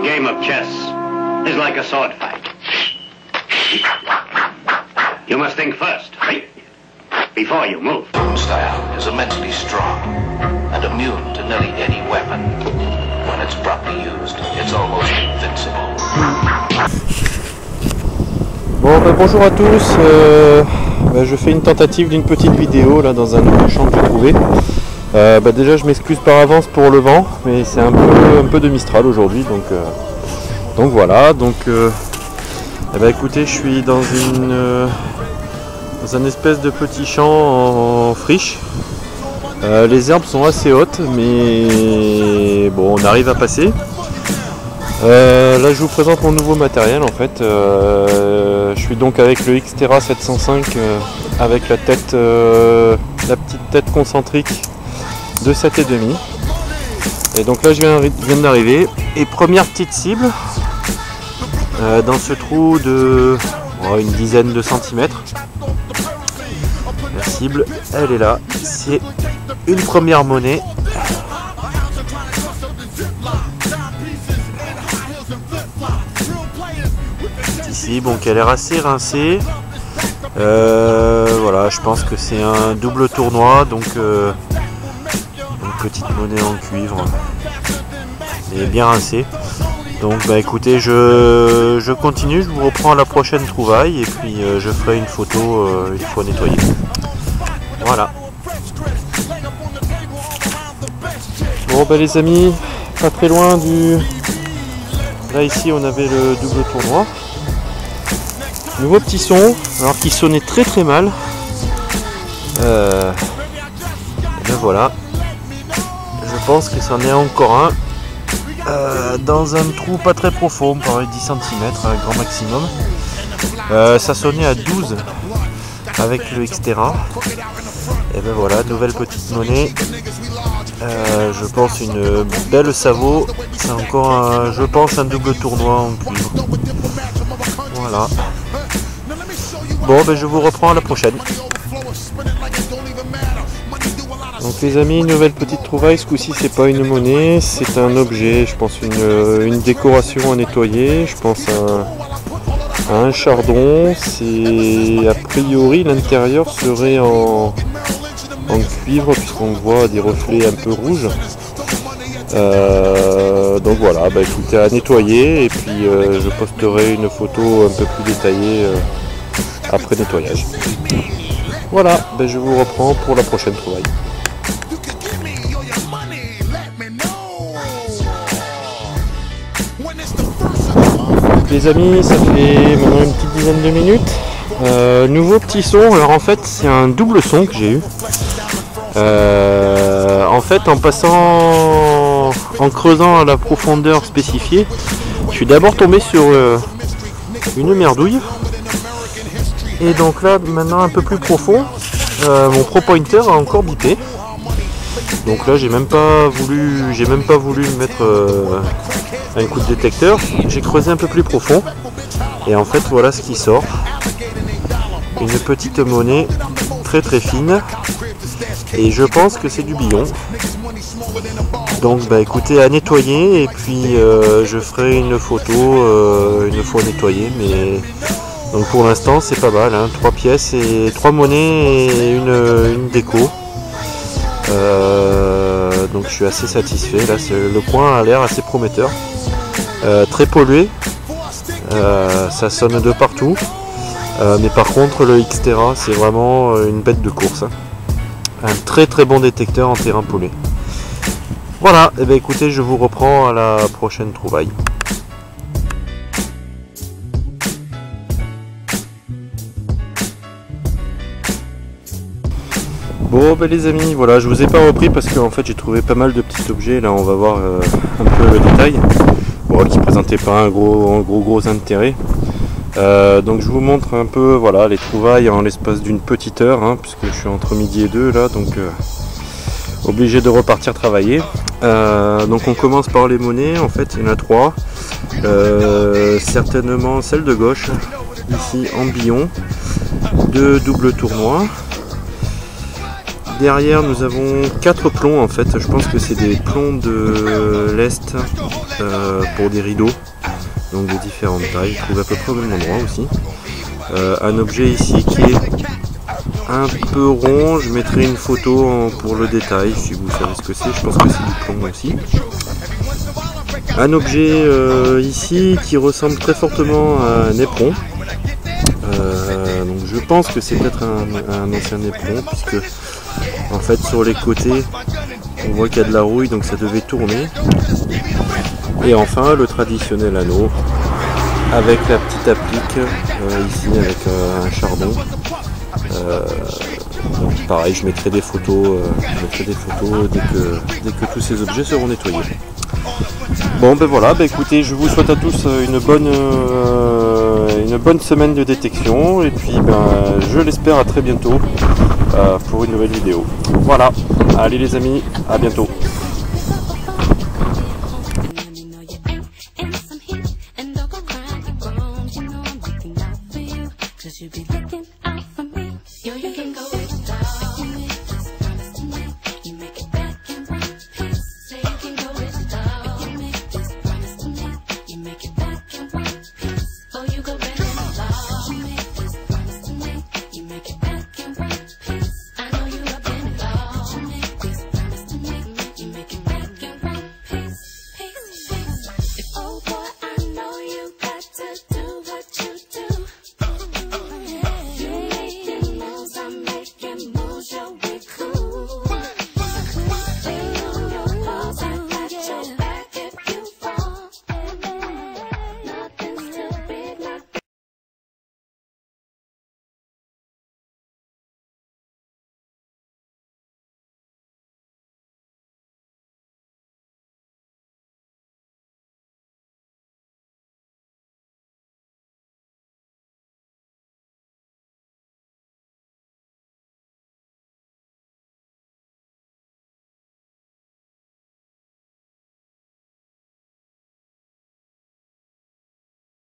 game of chess is like a sword fight. You must think first, before you move. Style is immensely strong and immune to nearly any weapon. When it's properly used, it's almost invincible. Bon, bonjour à tous. Je fais une tentative d'une petite vidéo là dans un nouveau champ que j'ai trouvé. Déjà, je m'excuse par avance pour le vent, mais c'est un peu de Mistral aujourd'hui, donc voilà. Écoutez, je suis dans un espèce de petit champ en friche. Les herbes sont assez hautes, mais bon, on arrive à passer. Là, je vous présente mon nouveau matériel en fait. Je suis donc avec le Xterra 705 avec la petite tête concentrique de 7,5. Et donc là, je viens d'arriver. Et première petite cible dans ce trou de une dizaine de centimètres. La cible, elle est là. C'est une première monnaie. Ici, bon, qui a l'air assez rincée. Voilà, je pense que c'est un double tournoi, donc une petite monnaie en cuivre et bien rincée. Donc écoutez, je continue, je vous reprends à la prochaine trouvaille et puis je ferai une photo une fois nettoyée. Voilà. Bon les amis, pas très loin du... Là ici on avait le double tournoi. Nouveau petit son, alors qui sonnait très mal. Et bien voilà. Je pense que c'en est encore un. Dans un trou pas très profond, pareil 10 cm, grand maximum. Ça sonnait à 12 avec le Xterra. Et ben voilà, nouvelle petite monnaie. Je pense une belle Savo. C'est encore je pense un double tournoi en cuivre. Voilà. Bon, je vous reprends à la prochaine. Donc les amis, nouvelle petite trouvaille. Ce coup-ci, c'est pas une monnaie, c'est un objet. Je pense une décoration à nettoyer. Je pense à un chardon. C'est a priori l'intérieur serait en cuivre puisqu'on voit des reflets un peu rouges. Donc voilà, écoutez, à nettoyer et puis je posterai une photo un peu plus détaillée après nettoyage. Voilà, je vous reprends pour la prochaine trouvaille. Les amis, ça fait maintenant une petite dizaine de minutes. Nouveau petit son, alors en fait c'est un double son que j'ai eu. En fait en creusant à la profondeur spécifiée, je suis d'abord tombé sur une merdouille. Et donc là maintenant un peu plus profond, mon Pro Pointer a encore bipé. Donc là j'ai même pas voulu mettre un coup de détecteur. J'ai creusé un peu plus profond. Et en fait voilà ce qui sort. Une petite monnaie très fine. Et je pense que c'est du billon. Donc écoutez, à nettoyer et puis je ferai une photo une fois nettoyée. Mais donc pour l'instant c'est pas mal, 3 pièces et 3 monnaies et une déco. Donc je suis assez satisfait. Là le coin a l'air assez prometteur. Très pollué. Ça sonne de partout. Mais par contre le Xterra c'est vraiment une bête de course. Un très bon détecteur en terrain pollué. Voilà, et écoutez, je vous reprends à la prochaine trouvaille. Bon les amis, voilà, je vous ai pas repris parce qu'en fait j'ai trouvé pas mal de petits objets. Là on va voir un peu le détail. Bon, qui présentait pas un gros intérêt. Donc je vous montre un peu voilà les trouvailles en l'espace d'une petite heure, puisque je suis entre midi et 2 là, donc obligé de repartir travailler. Donc on commence par les monnaies. En fait il y en a 3. Certainement celle de gauche ici en billon, 2 doubles tournois, Derrière nous avons 4 plombs en fait, je pense que c'est des plombs de l'Est pour des rideaux, donc de différentes tailles, trouvés à peu près au même endroit aussi. Un objet ici qui est un peu rond, je mettrai une photo pour le détail si vous savez ce que c'est, je pense que c'est du plomb aussi. Un objet ici qui ressemble très fortement à un éperon. Donc je pense que c'est peut-être un ancien éperon puisque en fait sur les côtés on voit qu'il y a de la rouille, donc ça devait tourner. Et enfin le traditionnel anneau avec la petite applique ici avec un chardon. Donc pareil, je mettrai des photos, dès que tous ces objets seront nettoyés. Bon ben voilà, écoutez, je vous souhaite à tous une bonne semaine de détection et puis je l'espère à très bientôt pour une nouvelle vidéo. Voilà, allez les amis, à bientôt.